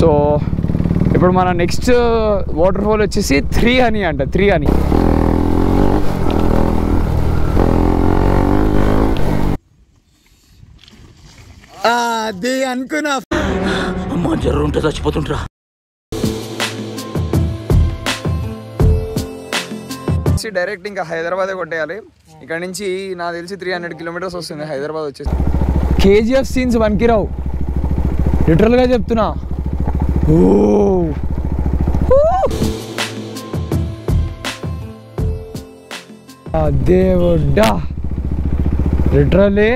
So ఇప్పుడు మన next water fall వచ్చేసి 3 అని అంట 3 అని. అది అనుకున్నా అమ్మ జర్రు ఉంటే చచ్చిపోతుంటరా. డైరెక్ట్ ఇంకా హైదరాబాదే కొట్టేయాలి. ఇక్కడ నుంచి నాకు తెలిసి 300 కిలోమీటర్స్ వస్తుంది హైదరాబాద్ వచ్చేసి. కేజీఎఫ్ సీన్స్ వన్కి రావు, లిటరల్గా చెప్తున్నా. దేవుడా లిటరల్లీ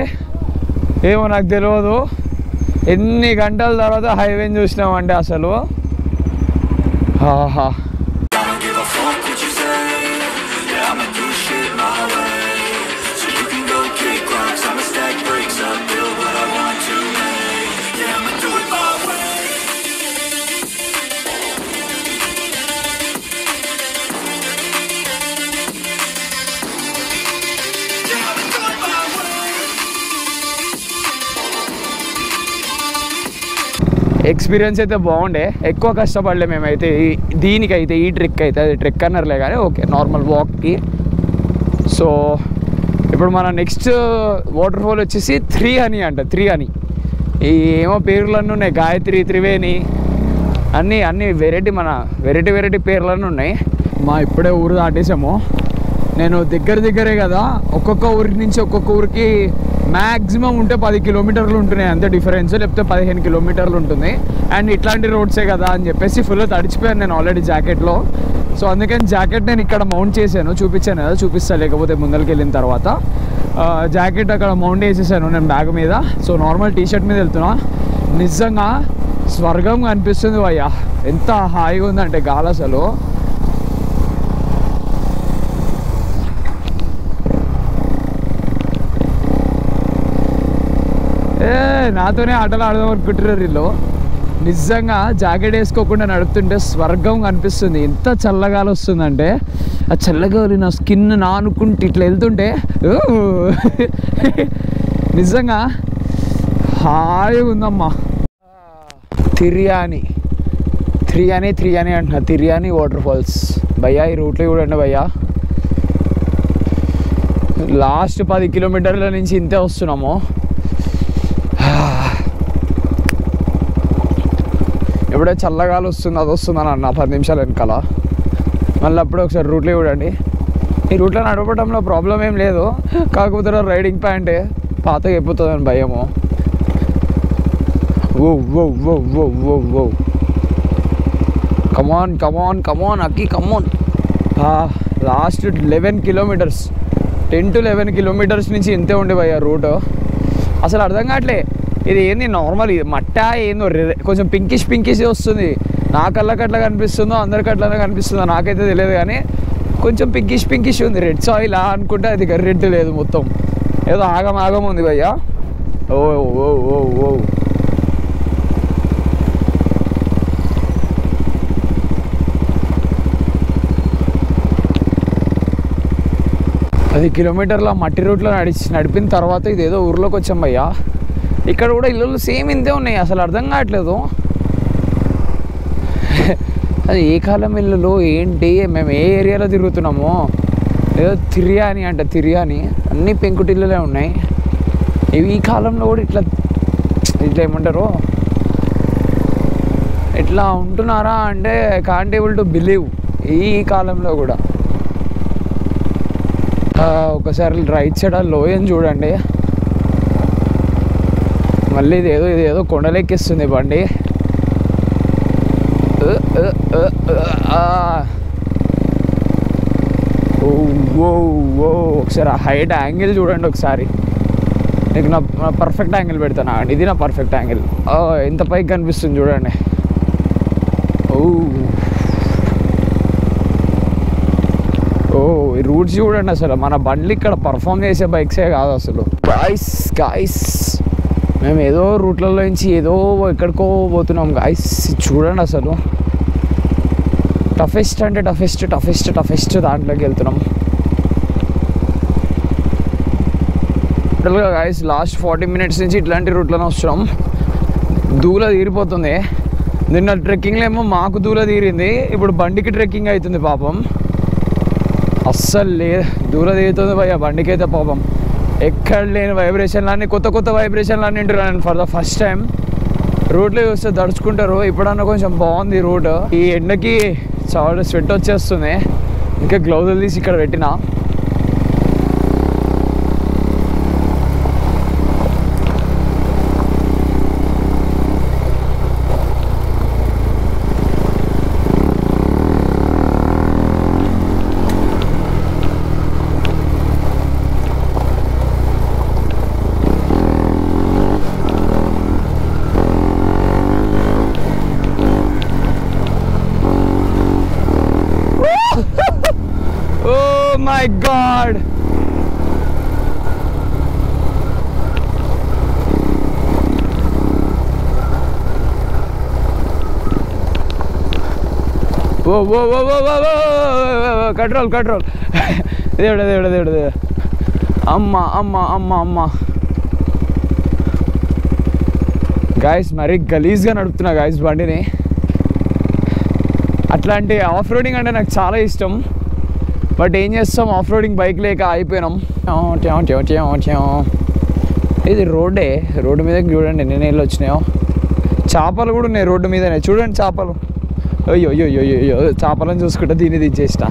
ఏమో నాకు తెలియదు ఎన్ని గంటల తర్వాత హైవేని చూసినామంటే అసలు. ఆహా ఎక్స్పీరియన్స్ అయితే బాగుండే, ఎక్కువ కష్టపడలే మేమైతే దీనికైతే. ఈ ట్రెక్ అయితే అది ట్రెక్ అన్నారులే కానీ ఓకే నార్మల్ వాక్కి. సో ఇప్పుడు మన నెక్స్ట్ వాటర్ ఫాల్ వచ్చేసి 3 అని అంట 3 అని. ఈ ఏమో పేర్లన్నీ ఉన్నాయి, గాయత్రి, త్రివేణి అన్నీ వెరైటీ పేర్లన్నీ ఉన్నాయి. మా ఇప్పుడే ఊరు దాటేసాము. నేను దగ్గరే కదా, ఒక్కొక్క ఊరికి నుంచి ఒక్కొక్క ఊరికి మ్యాక్సిమం ఉంటే 10 కిలోమీటర్లు ఉంటున్నాయి అంతే డిఫరెన్స్, లేకపోతే 15 కిలోమీటర్లు ఉంటుంది. అండ్ ఇట్లాంటి రోడ్సే కదా అని చెప్పేసి ఫుల్ తడిచిపోయాను నేను ఆల్రెడీ జాకెట్లో. సో అందుకని జాకెట్ నేను ఇక్కడ మౌంట్ చేశాను, చూపించాను కదా, చూపిస్తాను లేకపోతే ముందరికి వెళ్ళిన తర్వాత. జాకెట్ అక్కడ మౌంట్ చేసేసాను నేను బ్యాగ్ మీద. సో నార్మల్ టీషర్ట్ మీద వెళ్తున్నా. నిజంగా స్వర్గం అనిపిస్తుంది భయ్యా, ఎంత హాయిగా ఉందంటే గాలి అసలు. నాతోనే ఆటలు ఆడదాం అనుకుంటున్నారు వీళ్ళు. నిజంగా జాకెట్ వేసుకోకుండా నడుపుతుంటే స్వర్గం కనిపిస్తుంది. ఎంత చల్లగాలి వస్తుందంటే ఆ చల్లగాలి నా స్కిన్ నానుకుంటే ఇట్లా వెళ్తుంటే నిజంగా హాయిగా ఉందమ్మా. తిర్యాని అంటున్నా, తిర్యాని వాటర్ ఫాల్స్ భయ్యా. ఈ రూట్లో చూడండి భయ్యా, లాస్ట్ 10 కిలోమీటర్ల నుంచి ఇంతే వస్తున్నాము. ఎప్పుడే చల్లగాలి వస్తుంది అది వస్తుందని అన్న 10 నిమిషాలు వెనకాల. మళ్ళీ అప్పుడే ఒకసారి రూట్లో చూడండి. ఈ రూట్లో నడపడంలో ప్రాబ్లం ఏం లేదు, కాకపోతే రైడింగ్ ప్యాంటే పాతగా అయిపోతుందని భయము. ఓ కమాన్ అక్కి కమాన్. లాస్ట్ 11 కిలోమీటర్స్ 10 to 11 కిలోమీటర్స్ నుంచి ఇంతే ఉండే భయ్యా రూట్. అసలు అర్థం కావట్లే ఇది ఏంది నార్మల్, ఇది మట్టా ఏందో కొంచెం పింకిష్ వస్తుంది. నా కళ్ళకి అట్లా కనిపిస్తుందో అందరికి అట్లానే కనిపిస్తుందో నాకైతే తెలియదు, కానీ కొంచెం పింకిష్ ఉంది. రెడ్ సాయిల్ అనుకుంటే అది రెడ్ లేదు, మొత్తం ఏదో ఆగం ఉంది భయ్యా. ఓ పది కిలోమీటర్ల మట్టి రూట్లో నడిపిన తర్వాత ఇదేదో ఊర్లోకి వచ్చాం భయ్యా. ఇక్కడ కూడా ఇల్లు సేమ్ ఇంతే ఉన్నాయి, అసలు అర్థం కావట్లేదు అది ఏ కాలం ఇల్లులు ఏంటి, మేము ఏ ఏరియాలో తిరుగుతున్నామో. ఏదో తిర్యాని అంట తిర్యాని, అన్నీ పెంకుటిల్లులే ఉన్నాయి. ఇవి ఈ కాలంలో కూడా ఇట్లా ఏమంటారు ఇట్లా ఉంటున్నారా అంటే కాంట్ ఏబుల్ టు బిలీవ్. ఈ కాలంలో కూడా ఒకసారి రైట్ సైడ్ లోయని చూడండి. మళ్ళీ ఇదేదో కొండలెక్కిస్తుంది బండి. ఒకసారి ఆ హైట్ యాంగిల్ చూడండి ఒకసారి. నీకు నా పర్ఫెక్ట్ యాంగిల్ పెడతాను, ఇది నా పర్ఫెక్ట్ యాంగిల్. ఎంత పైకి కనిపిస్తుంది చూడండి. ఈ రూట్స్ చూడండి అసలు. మన బండ్లు ఇక్కడ పర్ఫామ్ చేసే బైక్సే కాదు అసలు. గాయస్ మేము ఏదో రూట్లలో నుంచి ఏదో ఎక్కడికో పోతున్నాం గాయస్. చూడండి అసలు టఫెస్ట్ అంటే టఫెస్ట్ దాంట్లోకి వెళ్తున్నాం. టోటల్గా గాయస్ లాస్ట్ 40 minutes నుంచి ఇట్లాంటి రూట్లోనే వస్తున్నాం. దూల తీరిపోతుంది. నిన్న ట్రెక్కింగ్లో ఏమో మాకు దూల తీరింది, ఇప్పుడు బండికి ట్రెక్కింగ్ అవుతుంది పాపం. అస్సలు దూల తీరుతుంది భయ్య బండికి అయితే పాపం. ఎక్కడ లేని వైబ్రేషన్లన్నీ కొత్త వైబ్రేషన్లన్నీ వింటున్నాను ఫర్ ద ఫస్ట్ టైం. రోడ్లో చూస్తే దడుచుకుంటారు, ఇప్పుడన్నా కొంచెం బాగుంది రోడ్. ఈ ఎండకి చాలా స్వెట్ వచ్చేస్తుంది, ఇంకా గ్లౌజులు తీసి ఇక్కడ పెట్టినా. Oh my God! కంట్రోల్ దేవుడు అమ్మ గాయస్ మరీ గలీజ్గా నడుపుతున్నా గాయస్ బండిని. అట్లాంటి ఆఫ్ రోడింగ్ అంటే నాకు చాలా ఇష్టం, బట్ ఏం చేస్తాం ఆఫ్ రోడింగ్ బైక్ లేక అయిపోయినాం. ఇది రోడ్డు మీదకి చూడండి ఎన్ని నీళ్ళు వచ్చినాయో. చేపలు కూడా ఉన్నాయి రోడ్డు మీదనే, చూడండి చేపలు. అయ్యో చేపలను చూసుకుంటే దీన్ని దించేసిన.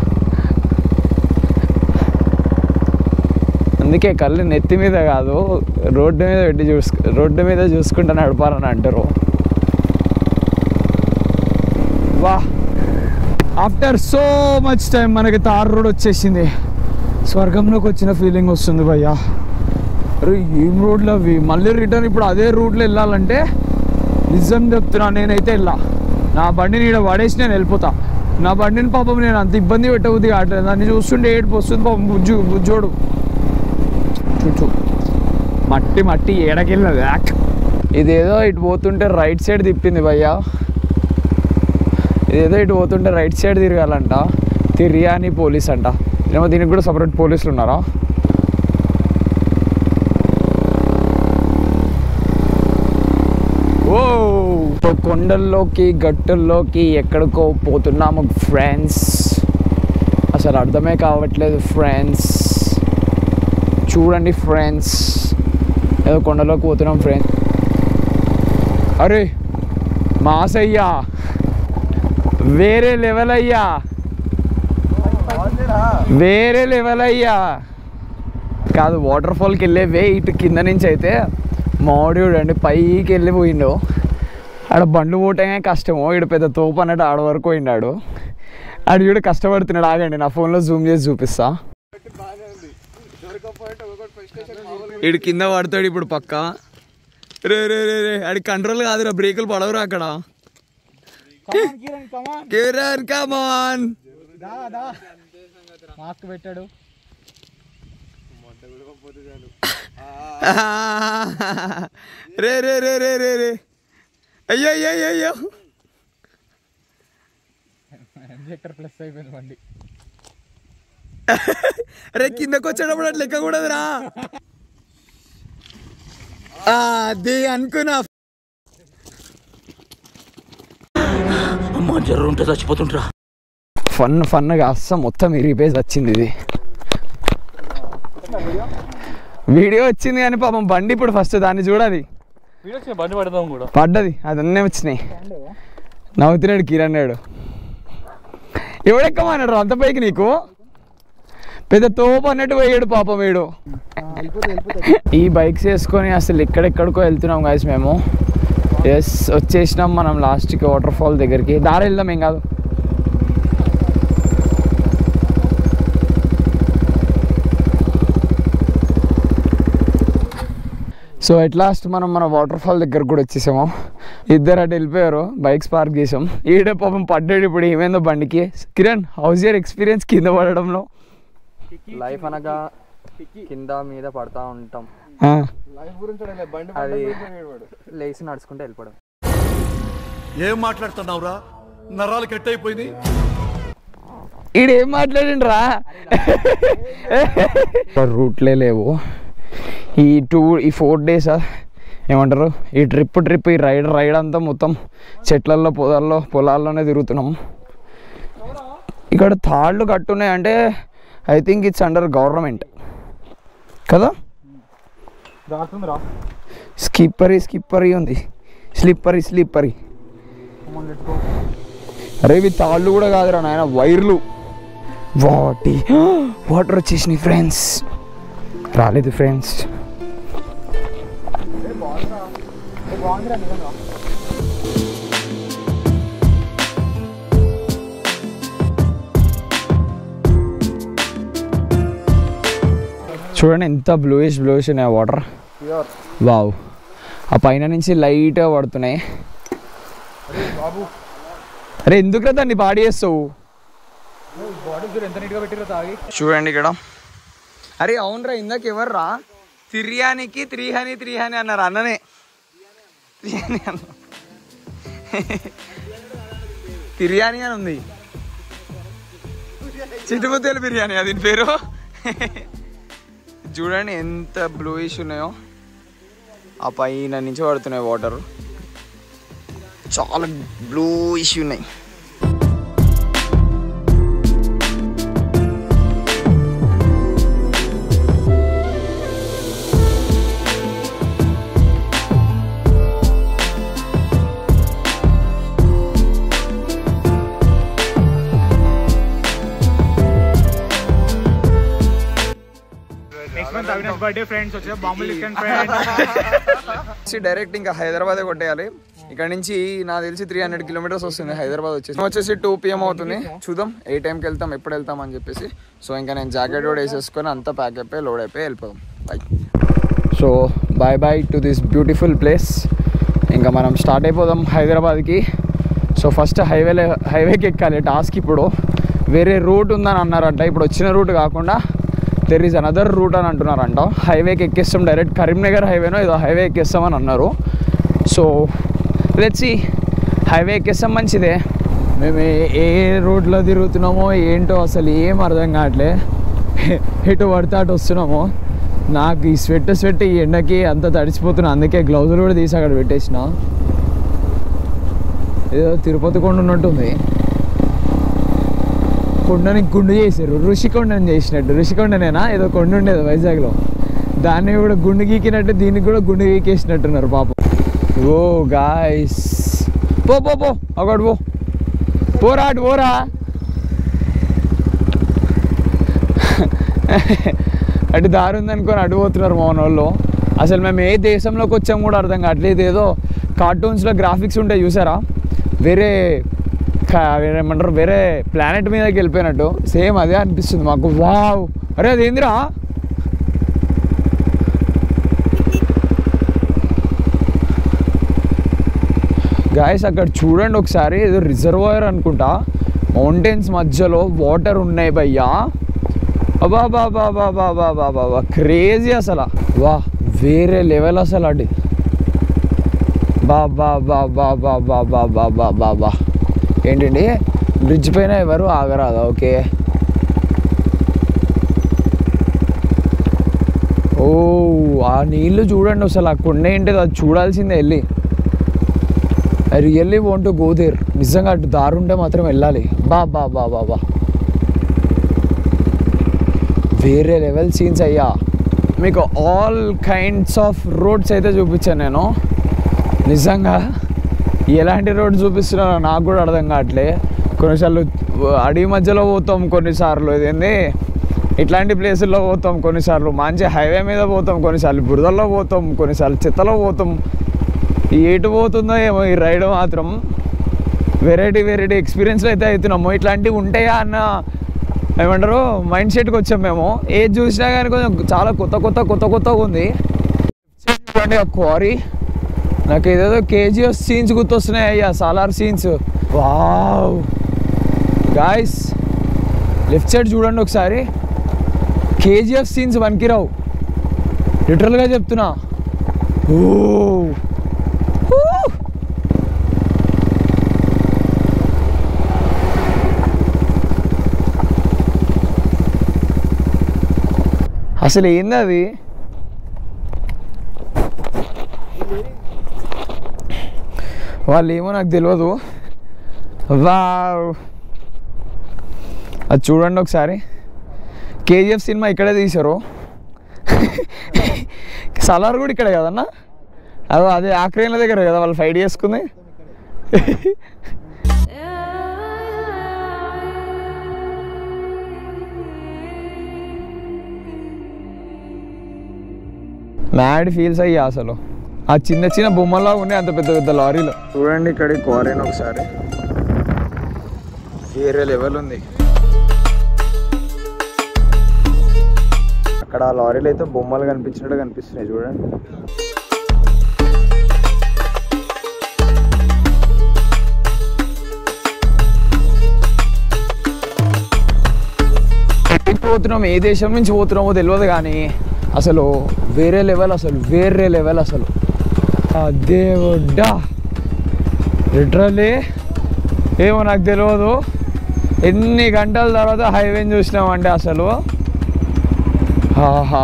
అందుకే కళ్ళు నెత్తి మీద కాదు రోడ్డు మీద పెట్టి రోడ్డు మీద చూసుకుంటూ నడపాలని అంటారు. వా, ఆఫ్టర్ సో మచ్ టైం మనకి తార్ రోడ్ వచ్చేసింది. స్వర్గంలోకి వచ్చిన ఫీలింగ్ వస్తుంది భయ్యా. అరే ఏం రోడ్లు అవి, మళ్ళీ రిటర్న్ ఇప్పుడు అదే రూట్లో వెళ్ళాలంటే నిజం చెప్తున్నా నేనైతే వెళ్ళా. నా బండిని ఇక్కడ పడేసి నేను వెళ్ళిపోతా. నా బండిని పాపం నేను అంత ఇబ్బంది పెట్టబుద్ది కావట్లేదు, దాన్ని చూస్తుంటే ఏడుపు వస్తుంది పాపం. బుజ్జోడు చూ మట్టి ఏడకెళ్ళినది. ఇదేదో ఇటు పోతుంటే రైట్ సైడ్ తిప్పింది భయ్యా. ఇదేదో ఇటు పోతుంటే రైట్ సైడ్ తిరగాలంట. తిరియాని పోలీస్ అంట. ఏమో దీనికి కూడా సపరేట్ పోలీసులు ఉన్నారా? ఓ కొండల్లోకి గట్టుల్లోకి ఎక్కడికో పోతున్నాము ఫ్రెండ్స్. అసలు అర్థమే కావట్లేదు ఫ్రెండ్స్. చూడండి ఫ్రెండ్స్, ఏదో కొండలోకి పోతున్నాం ఫ్రెండ్స్. అరే మాసయ్యా వేరే లెవెల్ అయ్యా, వేరే లెవెల్ అయ్యా. కాదు వాటర్ ఫాల్కి వెళ్ళేవే ఇటు కింద నుంచి అయితే మామిడి చూడండి పైకి వెళ్ళిపోయిండు. ఆడ బండ్లు పోవటమే కష్టము, ఇటు పెద్ద తోపు అన్నట్టు ఆడ వరకు పోయినాడు. ఆడు కూడా కష్టపడుతున్నాడు. ఆగండి నా ఫోన్లో జూమ్ చేసి చూపిస్తా. ఇడు కింద పడతాడు ఇప్పుడు పక్క. రే ఆడి కంట్రోల్ కాదురా, బ్రేకులు పడవురా అక్కడ. కిరణ్ కమాన్ మాస్క్ పెట్టాడు. రే అయ్యో ఇంజెక్టర్ ప్లస్ అయిపోయింది బండి. అరే కిందకు వచ్చేటప్పుడు అట్లా ఎక్కకూడదురా. అది అనుకున్నా అమ్మా జ్వరం ఉంటే చచ్చిపోతుంటరా. ఫన్గా అస్సలు మొత్తం ఇరిగిపోయి వచ్చింది. ఇది వీడియో వచ్చింది కానీ పాపం బండి ఇప్పుడు ఫస్ట్ దాన్ని చూడాలి. పడ్డది అదన్నీ వచ్చినాయి. నవ్వుతున్నాడు కిరణ్ నాడు. ఎవడెక్కమన్నాడు అంత పైకి? నీకు పెద్ద తోపు అన్నట్టు పోయాడు పాపం వీడు. ఈ బైక్స్ వేసుకొని అసలు ఎక్కడెక్కడికో వెళ్తున్నాం గాయస్ మేము. ఎస్ వచ్చేసినాం మనం లాస్ట్కి వాటర్ ఫాల్ దగ్గరికి. దారి వెళ్దాం ఏం కాదు. సో ఎట్ లాస్ట్ మనం మన వాటర్ ఫాల్ దగ్గర కూడా వచ్చేసాము. ఇద్దరు అటు వెళ్ళిపోయారు, బైక్స్ పార్క్ చేసాం. ఈడే పాపం పడ్డాడు ఇప్పుడు. ఏమైందో బండికి. కిరణ్ హౌస్ యువర్ ఎక్స్పీరియన్స్ కింద పడడంలో? లైఫ్ అనగా కింద మీద పడతా ఉంటాం, అది లేచి నడుచుకుంటే వెళ్ళిపోవడం. ఏం మాట్లాడుతున్నావురా, నరాలు కట్ అయిపోయింది. ఈడేం మాట్లాడిండ్రా? రూట్లే లేవు. ఈ 4 days ఏమంటారు ఈ ట్రిప్ ఈ రైడ్ అంతా మొత్తం చెట్లల్లో పొలాల్లోనే తిరుగుతున్నాం. ఇక్కడ తాళ్ళు కట్టున్నాయి అంటే I think it's under government కదా. స్కిప్పరీ ఉంది, స్లిప్పరీ. అరే ఇవి తాళ్ళు కూడా కాదురా నాయన, వైర్లు. వాటర్ వచ్చేసినాయి ఫ్రెండ్స్. రాలేదు ఫ్రెండ్స్. చూడండి ఎంత బ్లూయిష్ ఉన్నాయి వాటర్. వావ్, ఆ పైన నుంచి లైట్గా పడుతున్నాయి. అరే ఎందుకు దాన్ని బాడీ చేస్తావు? చూడండి ఇక్కడ. అరే అవునరా, ఇందాక ఎవర్రా తిర్యానికి త్రీహాని అన్నారు. అన్ననే తిర్యాని అన్న, తిర్యాని అని ఉంది. చిట్టుముత్తేలు బిర్యానీ అది పేరు. చూడండి ఎంత బ్లూయిష్ ఉన్నాయో, ఆ పైన నుంచి పడుతున్నాయి వాటర్. చాలా బ్లూయిష్ ఉన్నాయి. డైరెక్ట్ ఇంకా హైదరాబాదే కొట్టేయాలి. ఇక్కడ నుంచి నాకు తెలిసి 300 కిలోమీటర్స్ వస్తుంది హైదరాబాద్ వచ్చేసి 2 PM అవుతుంది. చూద్దాం ఏ టైంకి వెళ్తాం, ఎప్పుడు వెళ్తాం అని చెప్పేసి. సో ఇంకా నేను జాకెట్ కూడా వేసేసుకొని అంతా ప్యాక్ అయిపోయి లోడ్ అయిపోయి వెళ్ళిపోదాం. Bye. So bye to this beautiful place. ఇంకా మనం స్టార్ట్ అయిపోదాం హైదరాబాద్కి. సో ఫస్ట్ హైవేకి ఎక్కాలి. టాస్క్ ఇప్పుడు వేరే రూట్ ఉందని అన్నారంట. ఇప్పుడు వచ్చిన రూట్ కాకుండా దెర్ ఈజ్ అనదర్ రూట్ అని అంటున్నారంట. హైవేకి ఎక్కేస్తాం, డైరెక్ట్ కరీంనగర్ హైవేనో ఏదో హైవే ఎక్కేస్తామని అన్నారు. సో లెట్స్ సీ, హైవే ఎక్కేస్తాం మంచిదే. మేము ఏ రోడ్లో తిరుగుతున్నామో ఏంటో అసలు ఏం అర్థం కావట్లే. ఎటు పడితే అటు వస్తున్నామో. నాకు ఈ స్వెట్ ఈ ఎండకి అంత తడిచిపోతున్నా. అందుకే గ్లౌజులు కూడా తీసి అక్కడ పెట్టేసిన. ఏదో తిరుపతి కొండ ఉన్నట్టుంది. కొండని గుండు చేశారు, ఋషికొండని చేసినట్టు. ఋషికొండనేనా ఏదో కొండ ఉండేది వైజాగ్లో, దాన్ని కూడా గుండు గీకినట్టు దీనికి కూడా గుండు గీకేసినట్టున్నారు పాపం. ఓ గాయ్స్, పో ఒకటి పోరా అటు పోరా. అటు దారి ఉందనుకొని అటు పోతున్నారు మా వాళ్ళు. అసలు మేము ఏ దేశంలోకి వచ్చాము కూడా అర్థం కావట్లేదు. ఏదో కార్టూన్స్లో గ్రాఫిక్స్ ఉంటాయి చూసారా, ఏమంటారు వేరే ప్లానెట్ మీదకి వెళ్ళిపోయినట్టు సేమ్ అదే అనిపిస్తుంది మాకు. వావ్, అరే అదేందిరా? గాయస్ అక్కడ చూడండి ఒకసారి, ఏదో రిజర్వాయర్ అనుకుంటా, మౌంటైన్స్ మధ్యలో వాటర్ ఉన్నాయి భయ్యా. అబ్బా క్రేజీ అసలు. వా వేరే లెవెల్ అసలు. అది బా ఏంటండి బ్రిడ్జ్ పైన ఎవరు ఆగరాదా? ఓకే. ఓ ఆ నీళ్ళు చూడండి అసలు. ఆ కొండ ఏంటిది అది చూడాల్సిందే వెళ్ళి. I really want to go there. నిజంగా అటు దారి ఉంటే మాత్రం వెళ్ళాలి. బా వేరే లెవెల్ సీన్స్ అయ్యా. మీకు ఆల్ కైండ్స్ ఆఫ్ రోడ్స్ అయితే చూపించాను నేను. నిజంగా ఎలాంటి రోడ్ చూపిస్తున్నారో నాకు కూడా అర్థం కావట్లే. కొన్నిసార్లు అడవి మధ్యలో పోతాం, కొన్నిసార్లు ఇదేంది ఇట్లాంటి ప్లేసుల్లో పోతాం, కొన్నిసార్లు మంచి హైవే మీద పోతాం, కొన్నిసార్లు బురదల్లో పోతాం, కొన్నిసార్లు చెత్తలో పోతాం. ఎటు పోతుందో ఏమో ఈ రైడ్ మాత్రం. వెరైటీ ఎక్స్పీరియన్స్లు అయితే అవుతున్నాము. ఇట్లాంటివి ఉంటాయా అన్న ఏమంటారు మైండ్ సెట్కి వచ్చాం మేము. ఏది చూసినా కానీ కొంచెం చాలా కొత్తగా ఉంది. చూడండి ఆ క్వారీ, నాకు ఏదేదో KGF సీన్స్ గుర్తొస్తున్నాయి అయ్యా, Salaar scenes. Wow guys, left side చూడండి ఒకసారి. KGF సీన్స్ వన్కిరావు, లిటరల్గా చెప్తున్నా. ఓ అసలు ఏంది అది? వాళ్ళు ఏమో నాకు తెలియదు. వావ్, అది చూడండి ఒకసారి. కేజీఎఫ్ సినిమా ఇక్కడే తీశారు. సలార్ కూడా ఇక్కడే కదన్నా. అదే ఆక్రేన్ల దగ్గర కదా వాళ్ళు ఫైట్ చేసుకుంది. మ్యాడ్ ఫీల్స్ అయ్యా అసలు. ఆ చిన్న చిన్న బొమ్మలా ఉన్నాయి అంత పెద్ద పెద్ద లారీలు. చూడండి ఇక్కడ క్వారీని ఒకసారి, వేరే లెవెల్ ఉంది. అక్కడ ఆ లారీలు అయితే బొమ్మలు కనిపించినట్టు కనిపిస్తున్నాయి చూడండి. పోతున్నాం, ఏ దేశం నుంచి పోతున్నామో తెలియదు కానీ అసలు వేరే లెవెల్, అసలు వేరే లెవెల్ అసలు. దేవుడా, లిటరల్లీ ఏమో నాకు తెలియదు ఎన్ని గంటల తర్వాత హైవేని చూసినామంటే అసలు ఆహా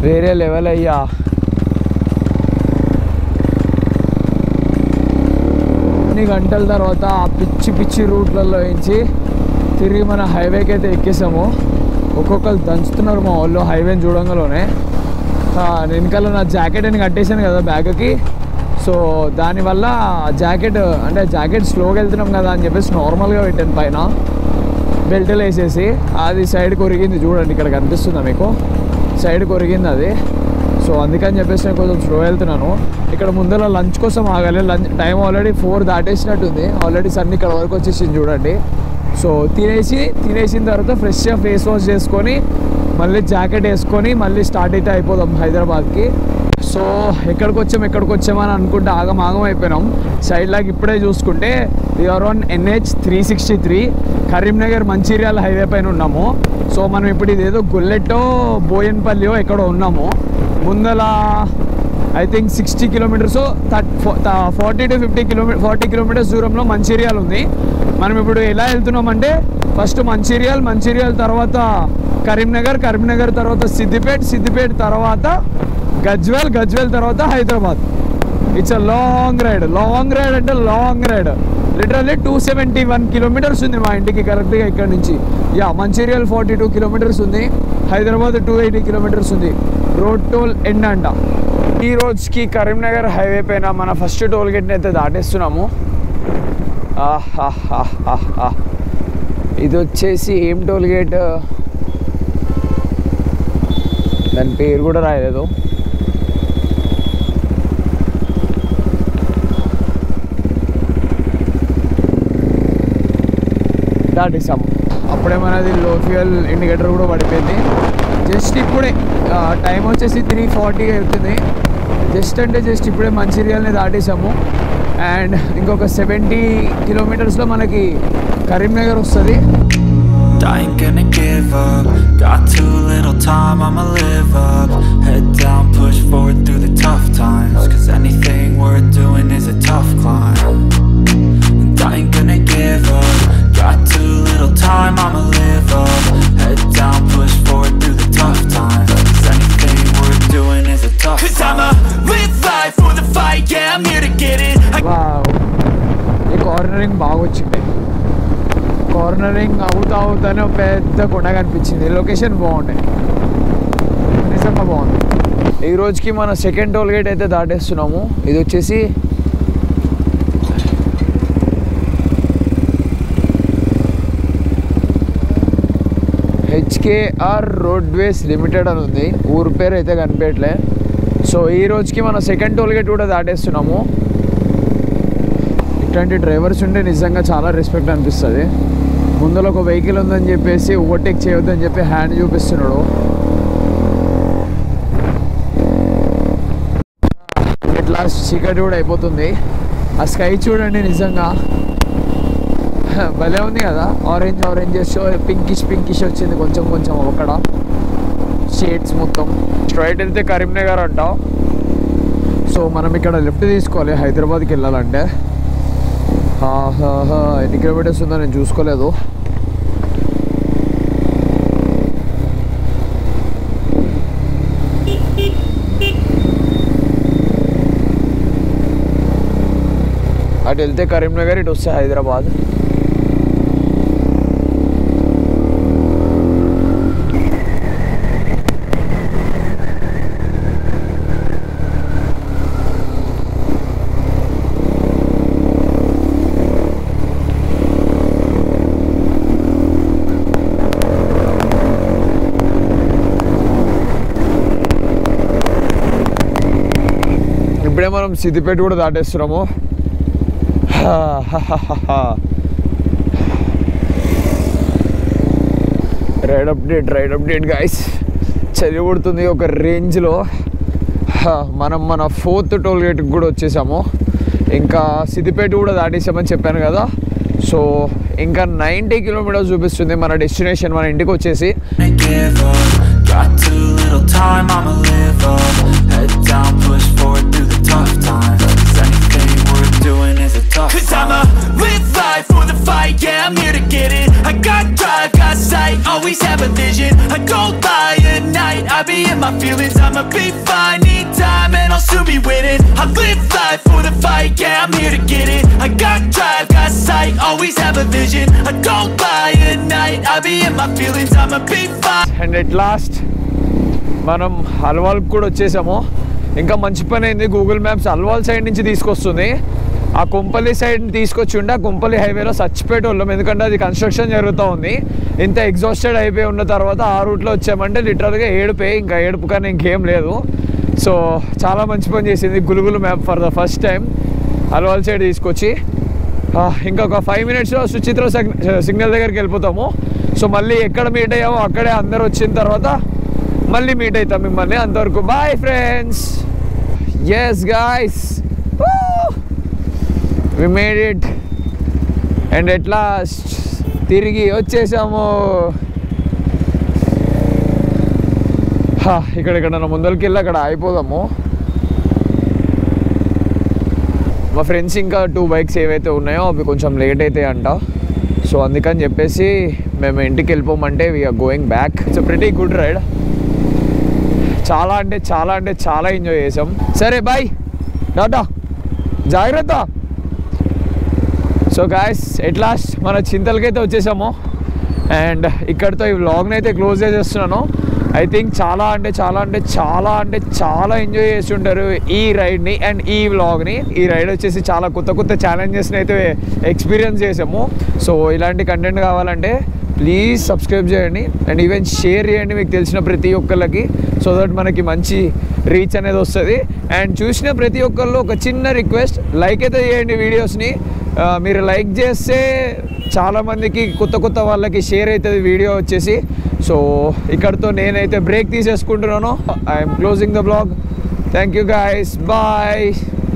వేరే లెవెల్ అయ్యా. ఎన్ని గంటల తర్వాత ఆ పిచ్చి పిచ్చి రూట్లలో నుంచి తిరిగి మన హైవేకి అయితే ఎక్కేసాము. ఒక్కొక్కరు దంచుతున్నారు మా వాళ్ళు హైవేని చూడంగానే. వెనకాల నా జాకెట్ అని కట్టేసాను కదా బ్యాగ్కి, సో దానివల్ల జాకెట్ స్లోగా వెళ్తున్నాం కదా అని చెప్పేసి నార్మల్గా పెట్టాను పైన బెల్ట్లు వేసేసి. అది సైడ్ కొరిగింది చూడండి, ఇక్కడ కనిపిస్తుందా మీకు, సైడ్ కొరిగింది అది. సో అందుకని చెప్పేసి నేను కొంచెం స్లో వెళ్తున్నాను. ఇక్కడ ముందర లంచ్ కోసం ఆగాలి. లంచ్ టైం ఆల్రెడీ 4 దాటేసినట్టుంది. ఆల్రెడీ సన్ ఇక్కడ వరకు వచ్చేసింది చూడండి. సో తినేసిన తర్వాత ఫ్రెష్గా ఫేస్ వాష్ చేసుకొని మళ్ళీ జాకెట్ వేసుకొని మళ్ళీ స్టార్ట్ అయితే అయిపోదాం హైదరాబాద్కి. సో ఎక్కడికి వచ్చామని అనుకుంటే ఆగం అయిపోయినాం. సైడ్ లాగా ఇప్పుడే చూసుకుంటే we are on NH 363 Karimnagar Mancherial highway పైన ఉన్నాము. సో మనం ఇప్పుడు ఇదేదో గొల్లెట్టో బోయన్పల్లియో ఎక్కడో ఉన్నాము. ముందల I think 60 kilometres 40 to 40 kilometres దూరంలో మంచిర్యాల ఉంది. మనం ఇప్పుడు ఎలా వెళ్తున్నామంటే ఫస్ట్ మంచిర్యాల తర్వాత కరీంనగర్ తర్వాత సిద్దిపేట తర్వాత గజ్వేల్ తర్వాత Hyderabad. It's a long ride అంటే లాంగ్ రైడ్. లిటరల్లీ 271 కిలోమీటర్స్ ఉంది మా ఇంటికి కరెక్ట్గా ఇక్కడ నుంచి. మంచిర్యాల 42 కిలోమీటర్స్ ఉంది, హైదరాబాద్ 280 కిలోమీటర్స్ ఉంది. రోడ్ టోల్ ఎండ్ అంట. ఈ రోజుకి కరీంనగర్ హైవే పైన మన ఫస్ట్ టోల్ గేట్ని అయితే దాటేస్తున్నాము. ఇది వచ్చేసి ఏం టోల్ గేట్, దాని పేరు కూడా రాయలేదు. దాటేసాము. అప్పుడే మనది లో ఫ్యూయల్ ఇండికేటర్ కూడా పడిపోయింది. జస్ట్ ఇప్పుడే టైం వచ్చేసి 3:40 అవుతుంది. జస్ట్ ఇప్పుడే మంచిర్యాలని దాటేసాము. అండ్ ఇంకొక 70 కిలోమీటర్స్లో మనకి కరీంనగర్ వస్తుంది. I ain't gonna give up. Got too little time, I'ma live up. Head down, push forward through the tough times. Cause anything worth doing is a tough climb. And I ain't gonna give up. Got too little time, I'ma live up. Head down, push forward through the tough times. Cause anything worth doing is a tough climb. Cause I'ma live life for the fight, yeah, I'm here to get it. Wow, ఈ cornering బాగా వచ్చింది. Cornering అవుతానే పెద్ద కొండ కనిపించింది. Location బాగుండే, నిజంగా బాగుంది. ఈ రోజుకి మన సెకండ్ టోల్ గేట్ అయితే దాటేస్తున్నాము. ఇది వచ్చేసి HKR రోడ్వేస్ లిమిటెడ్ అని ఉంది, ఊరు పేరు అయితే కనిపించట్లే. సో ఈ రోజుకి మన సెకండ్ టోల్ గేట్ కూడా దాటేస్తున్నాము. ఇట్లాంటి డ్రైవర్స్ ఉంటే నిజంగా చాలా రెస్పెక్ట్ అనిపిస్తుంది. ముందర ఒక వెహికల్ ఉందని చెప్పేసి ఓవర్టేక్ చేయొద్దని చెప్పి హ్యాండ్ చూపిస్తున్నాడు. ఇట్లా చీకటి కూడా అయిపోతుంది. ఆ స్కై చూడండి, నిజంగా భలే ఉంది కదా. ఆరెంజ్ పింకిష్ వచ్చింది కొంచెం అక్కడ షేడ్స్ మొత్తం. స్ట్రైట్ వెళ్తే కరీంనగర్ అంట. సో మనం ఇక్కడ లెఫ్ట్ తీసుకోవాలి హైదరాబాద్కి వెళ్ళాలంటే. ఎన్ని కిలోమీటర్స్ ఉందో నేను చూసుకోలేదు. అటు వెళ్తే కరీంనగర్, ఇటు వస్తే హైదరాబాద్. ఇప్పుడే మనం సిద్దిపేట కూడా దాటేస్తున్నాము. Ride update guys. చలి పడుతుంది ఒక రేంజ్లో. మనం మన 4th టోల్ గేట్కి కూడా వచ్చేసాము. ఇంకా సిద్దిపేట కూడా దాటేసామని చెప్పాను కదా. సో ఇంకా 90 కిలోమీటర్స్ చూపిస్తుంది మన డెస్టినేషన్, మన ఇంటికి వచ్చేసి. Got too little time, I'ma live up. Head down, push forward through the tough times. 'Cause anything worth doing is a tough 'Cause I'ma live life for the fight, yeah, I'm here to get it. I got drive, got sight, always have a vision. I don't lie at night, I be in my feelings. I'ma be fine, need time and I'll soon be winning. I live life for the fight, yeah, I'm here to get it. I got drive, got sight, always have a vision. I don't lie at night, I be in my feelings. I'ma be fine. And at last మనం అల్వాల్కి కూడా వచ్చేసాము. ఇంకా మంచి పని అయింది, Google maps Alwal side నుంచి తీసుకొస్తుంది. ఆ కుంపల్లి సైడ్ తీసుకొచ్చి ఉంటే ఆ కుంపల్లి హైవేలో చచ్చిపోయేట వాళ్ళం, ఎందుకంటే అది కన్స్ట్రక్షన్ జరుగుతూ ఉంది. ఇంత ఎగ్జాస్టెడ్ అయిపోయి ఉన్న తర్వాత ఆ రూట్లో వచ్చామంటే లిటరల్గా ఇంకా ఏడుపు కానీ ఇంకేం లేదు. సో చాలా మంచి పని చేసింది Google map for the first time Alwal side తీసుకొచ్చి. ఇంకొక 5 minutesలో సుచిత్ర సిగ్నల్ దగ్గరికి వెళ్ళిపోతాము. సో మళ్ళీ ఎక్కడ మీట్ అయ్యామో అక్కడే అందరు వచ్చిన తర్వాత మళ్ళీ మీట్ అవుతాం మిమ్మల్ని. అంతవరకు bye friends. Yes guys, we made it and at last తిరిగి వచ్చేసాము. ఇక్కడ ముందరికి వెళ్ళి అక్కడ అయిపోదాము. మా ఫ్రెండ్స్ ఇంకా 2 bikes ఏవైతే ఉన్నాయో అవి కొంచెం లేట్ అవుతాయి అంట. సో అందుకని చెప్పేసి మేము ఇంటికి వెళ్ళిపోమంటే we're going back. It's pretty good ride. చాలా ఎంజాయ్ చేసాం. సరే బాయ్, టాటా, జాగ్రత్త. సో గాయస్ ఎట్ లాస్ట్ మన చింతలకైతే వచ్చేసాము. అండ్ ఇక్కడితో ఈ వ్లాగ్ని అయితే క్లోజ్ చేసేస్తున్నాను. ఐ థింక్ చాలా ఎంజాయ్ చేసి ఉంటారు ఈ రైడ్ని అండ్ ఈ వ్లాగ్ని. ఈ రైడ్ వచ్చేసి చాలా కొత్త ఛాలెంజెస్ని అయితే ఎక్స్పీరియన్స్ చేసాము. సో ఇలాంటి కంటెంట్ కావాలంటే ప్లీజ్ సబ్స్క్రైబ్ చేయండి అండ్ ఈవెన్ షేర్ చేయండి మీకు తెలిసిన ప్రతి ఒక్కళ్ళకి, సో దట్ మనకి మంచి రీచ్ అనేది వస్తుంది. అండ్ చూసిన ప్రతి ఒక్కళ్ళు ఒక చిన్న రిక్వెస్ట్, లైక్ అయితే చేయండి వీడియోస్ని. మీరు లైక్ చేస్తే చాలామందికి కొత్త వాళ్ళకి షేర్ అవుతుంది వీడియో వచ్చేసి. సో ఇక్కడితో నేనైతే బ్రేక్ తీసేసుకుంటున్నాను. I'm closing the blog. Thank you guys, bye.